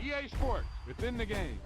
EA Sports, within the game.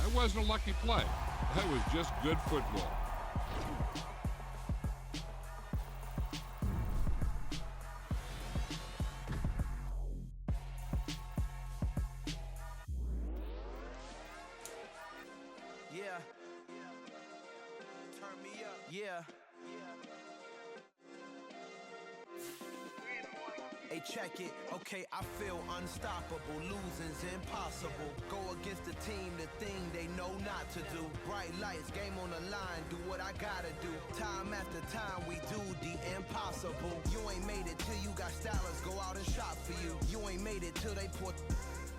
That wasn't a lucky play. That was just good football. Yeah. Turn me up. Yeah. Hey, check it. Okay, I feel unstoppable. Losing's impossible. Go against the team, the thing they know not to do. Bright lights, game on the line, do what I gotta do. Time after time, we do the impossible. You ain't made it till you got stylers go out and shop for you. You ain't made it till they put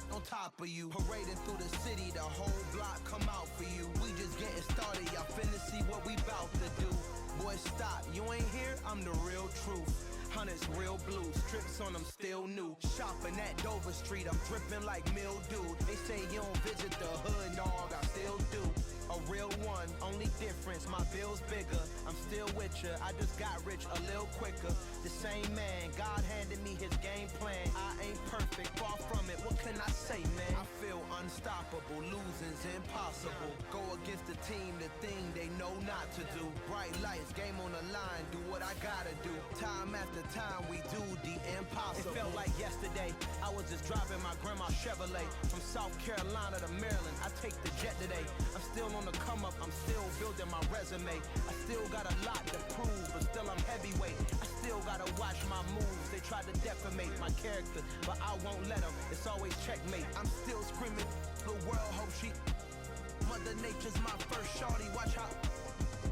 on top of you. Parading through the city, the whole block come out for you. We just getting started, y'all finna see what we bout to do. Boy, stop, you ain't here, I'm the real truth. Hunters, real blue, strips on them still new. Shopping at Dover Street, I'm dripping like mildew. They say you don't visit the hood, dog, I still do. A real one, only difference, my bill's bigger. I'm still with ya, I just got rich a little quicker. The same man, God handed me his game plan. I ain't perfect, far from it, what can I say, man? I feel unstoppable, losing's impossible. Go against the team, the thing they know not to do. Bright lights, game on the line, do what I gotta do. Time after time, we do the impossible. It felt like yesterday, I was just driving my grandma's Chevrolet. From South Carolina to Maryland, I take the jet today. I'm still on the come up, I'm still building my resume. I still got a lot to prove, but still I'm heavyweight. I still gotta watch my moves. They try to defamate my character, but I won't let them. It's always checkmate. I'm still screaming, the world hope she. Mother Nature's my first shorty, watch how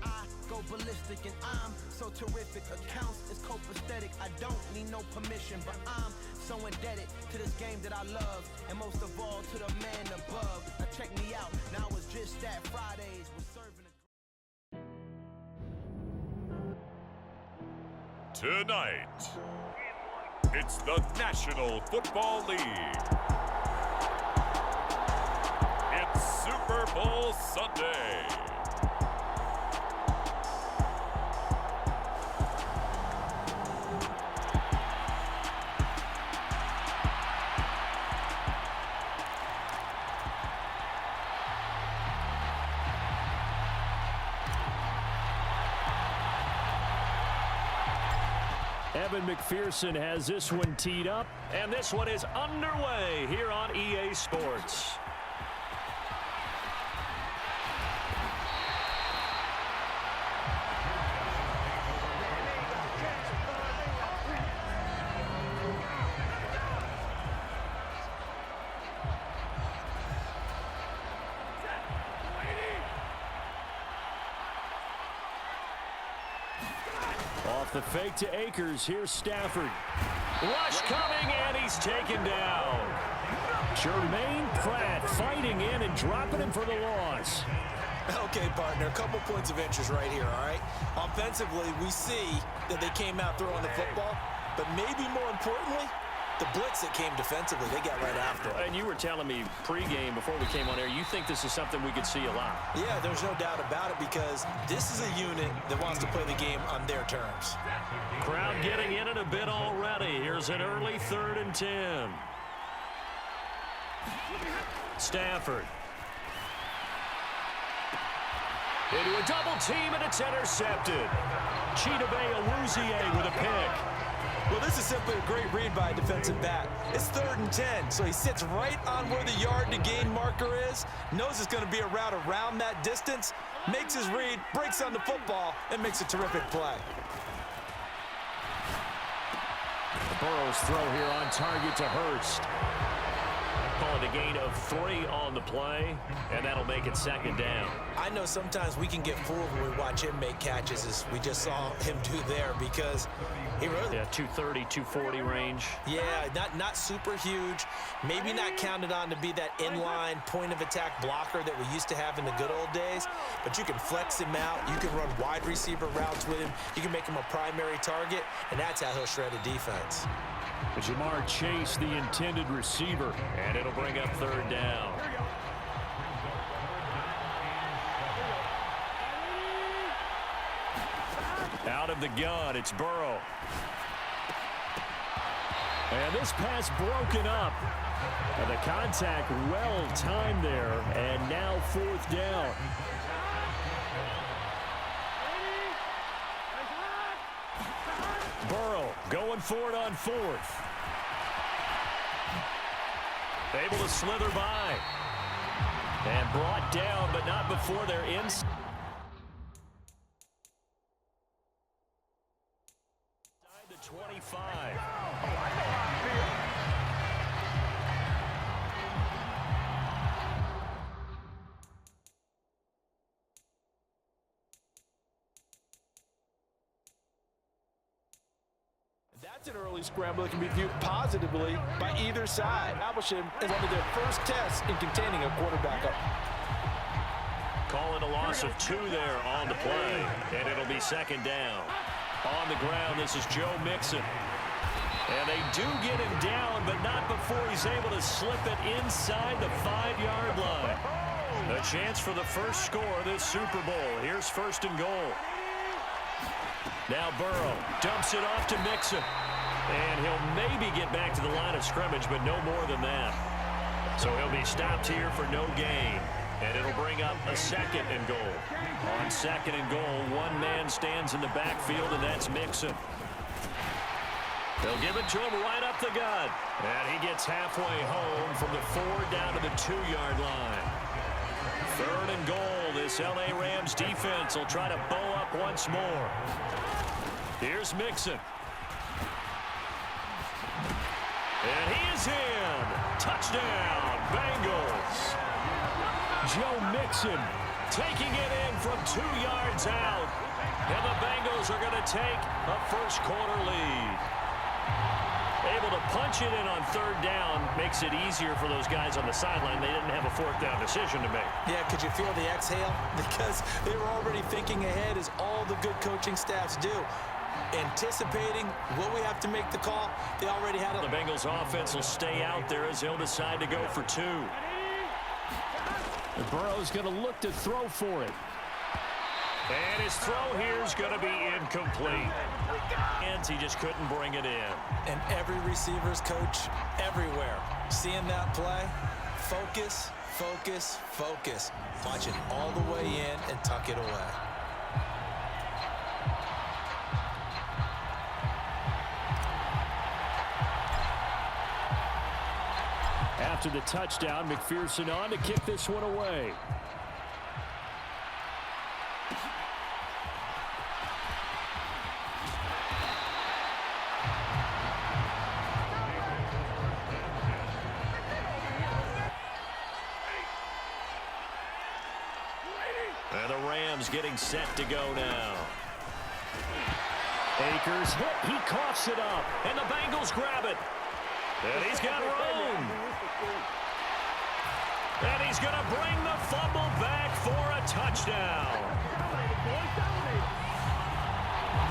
I go ballistic, and I'm so terrific. Accounts is copacetic, I don't need no permission, but I'm so indebted to this game that I love, and most of all to the man above. Now check me out, now it's just that Fridays we're serving Tonight, it's the National Football League. It's Super Bowl Sunday. Evan McPherson has this one teed up, and this one is underway here on EA Sports. Off the fake to Akers, here's Stafford. Rush coming, and he's taken down. Jermaine Pratt fighting in and dropping him for the loss. Okay, partner, a couple points of interest right here, all right? Offensively, we see that they came out throwing the football, but maybe more importantly, the blitz that came defensively, they got right after it. And you were telling me pregame before we came on air, you think this is something we could see a lot. Yeah, there's no doubt about it because this is a unit that wants to play the game on their terms. Crowd getting in it a bit already. Here's an early 3rd and 10. Stafford. Into a double team, and it's intercepted. Chidobe Awuzie with a pick. Well, this is simply a great read by a defensive back. It's 3rd and 10, so he sits right on where the yard to gain marker is, knows it's going to be a route around that distance, makes his read, breaks on the football, and makes a terrific play. Burrow's throw here on target to Hurst. Call it a gain of 3 on the play, and that'll make it 2nd down. I know sometimes we can get fooled when we watch him make catches, as we just saw him do there, because he really... Yeah, 230, 240 range. Yeah, not super huge. Maybe not counted on to be that inline point-of-attack blocker that we used to have in the good old days, but you can flex him out. You can run wide receiver routes with him. You can make him a primary target, and that's how he'll shred a defense. Jamar Chase, the intended receiver, and it'll bring up 3rd down. Out of the gun, it's Burrow. And this pass broken up. And the contact well timed there, and now 4th down. Burrow going for it on 4th. Able to slither by. And brought down, but not before they're inside the 25. That's an early scramble that can be viewed positively by either side. Appleton is one of their first tests in containing a quarterback up. Calling a loss of 2 there on the play, and it'll be 2nd down. On the ground, this is Joe Mixon. And they do get him down, but not before he's able to slip it inside the 5-yard line. A chance for the first score of this Super Bowl. Here's 1st and goal. Now Burrow dumps it off to Mixon. And he'll maybe get back to the line of scrimmage, but no more than that. So he'll be stopped here for no gain. And it'll bring up a 2nd and goal. On 2nd and goal, one man stands in the backfield, and that's Mixon. They'll give it to him right up the gut. And he gets halfway home from the 4 down to the 2-yard line. 3rd and goal. This L.A. Rams defense will try to bow up once more. Here's Mixon. And he is in. Touchdown, Bengals. Joe Mixon taking it in from 2 yards out. And the Bengals are going to take a first-quarter lead. Able to punch it in on 3rd down makes it easier for those guys on the sideline. They didn't have a 4th down decision to make. Yeah, could you feel the exhale? Because they were already thinking ahead, as all the good coaching staffs do. Anticipating what we have to make the call. They already had it. The Bengals offense will stay out there as he'll decide to go for 2. And Burrow's going to look to throw for it. And his throw here is going to be incomplete. And he just couldn't bring it in. And every receiver's coach everywhere, seeing that play, focus, focus, focus. Watch it all the way in and tuck it away. After the touchdown, McPherson on to kick this one away. And the Rams getting set to go now. Akers hit. He coughs it up. And the Bengals grab it. And he's got room. And he's going to bring the fumble back for a touchdown.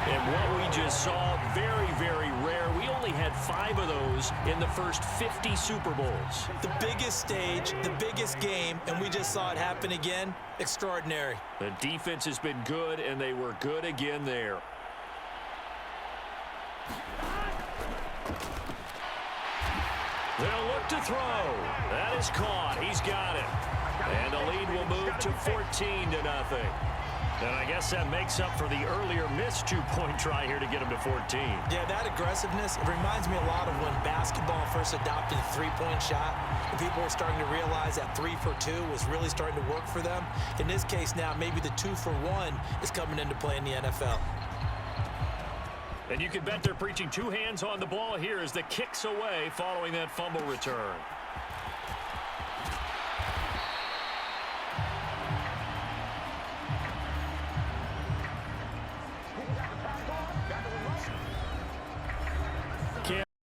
And what we just saw, very, very rare. We only had 5 of those in the first 50 Super Bowls. The biggest stage, the biggest game, and we just saw it happen again. Extraordinary. The defense has been good, and they were good again there. They'll look to throw. That is caught. He's got it. And the lead will move to 14-0. And I guess that makes up for the earlier missed 2-point try here to get him to 14. Yeah, that aggressiveness, it reminds me a lot of when basketball first adopted the three-point shot. And people were starting to realize that 3 for 2 was really starting to work for them. In this case now, maybe the 2 for 1 is coming into play in the NFL. And you can bet they're preaching 2 hands on the ball here as the kick's away following that fumble return.